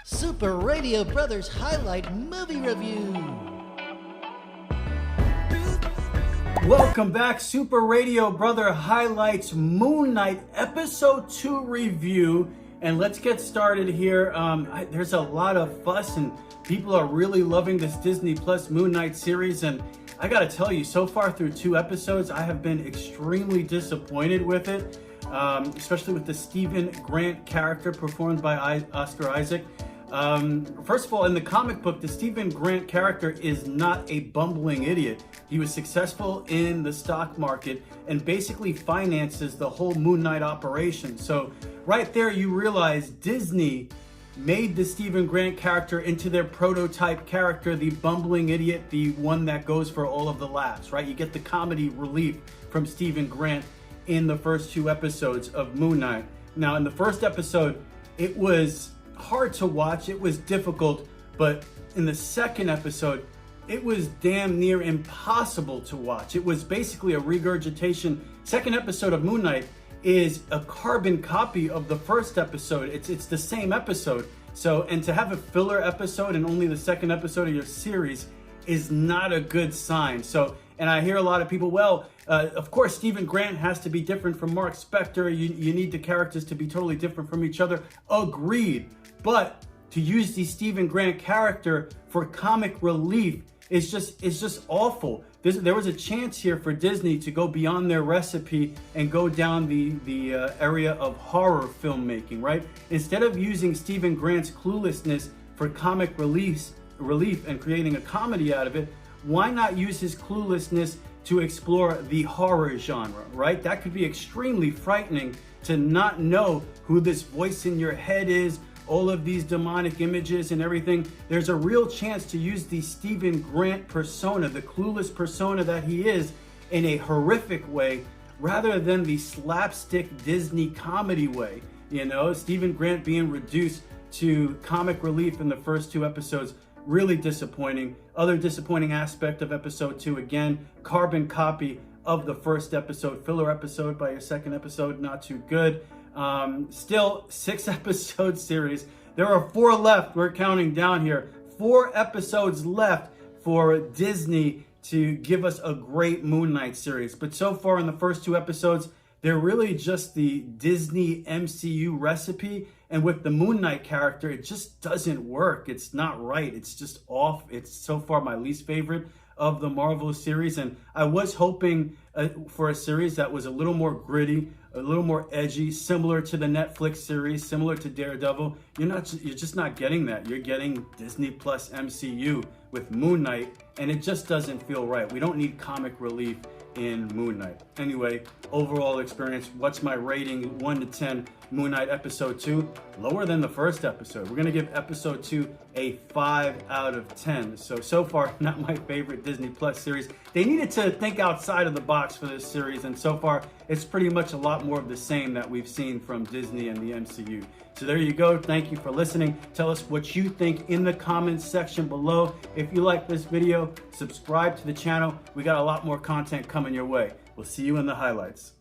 Super Radio Brothers Highlight Movie Review. Welcome back, Super Radio Brother Highlights Moon Knight Episode 2 review. And let's get started here. There's a lot of fuss and people are really loving this Disney Plus Moon Knight series. And I gotta tell you, so far through 2 episodes, I have been extremely disappointed with it. Especially with the Stephen Grant character performed by Oscar Isaac. First of all, in the comic book, the Stephen Grant character is not a bumbling idiot. He was successful in the stock market and basically finances the whole Moon Knight operation. So right there, you realize Disney made the Stephen Grant character into their prototype character, the bumbling idiot, the one that goes for all of the laughs, right? You get the comedy relief from Stephen Grant in the first 2 episodes of Moon Knight. Now, in the first episode, it was hard to watch, it was difficult, but in the second episode, it was damn near impossible to watch. It was basically a regurgitation. Second episode of Moon Knight is a carbon copy of the first episode. It's the same episode. So, and to have a filler episode and only the second episode of your series is not a good sign. So, and I hear a lot of people, well, of course, Stephen Grant has to be different from Mark Spector. You need the characters to be totally different from each other. Agreed. But to use the Stephen Grant character for comic relief is just awful. There was a chance here for Disney to go beyond their recipe and go down the area of horror filmmaking, right? Instead of using Stephen Grant's cluelessness for comic relief and creating a comedy out of it, why not use his cluelessness to explore the horror genre, right? That could be extremely frightening to not know who this voice in your head is, all of these demonic images and everything. There's a real chance to use the Stephen Grant persona, the clueless persona that he is, in a horrific way, rather than the slapstick Disney comedy way. You know, Stephen Grant being reduced to comic relief in the first 2 episodes, really disappointing. Other disappointing aspect of episode 2, again, carbon copy of the first episode, filler episode by your second episode, not too good. Still 6 episode series. There are 4 left. We're counting down here. 4 episodes left for Disney to give us a great Moon Knight series. But so far in the first 2 episodes, they're really just the Disney MCU recipe. And with the Moon Knight character, it just doesn't work. It's not right. It's just off. It's so far my least favorite of the Marvel series. And I was hoping for a series that was a little more gritty, a little more edgy, similar to the Netflix series, similar to Daredevil. You're just not getting that. You're getting Disney Plus MCU with Moon Knight, and it just doesn't feel right. We don't need comic relief in Moon Knight. Anyway, overall experience, what's my rating? 1 to 10, Moon Knight episode 2, lower than the first episode. We're gonna give episode 2 a 5 out of 10. So far, not my favorite Disney Plus series. They needed to think outside of the box for this series, and so far, it's pretty much a lot more of the same that we've seen from Disney and the MCU. So there you go. Thank you for listening. Tell us what you think in the comments section below. If you like this video, subscribe to the channel. We got a lot more content coming your way. We'll see you in the highlights.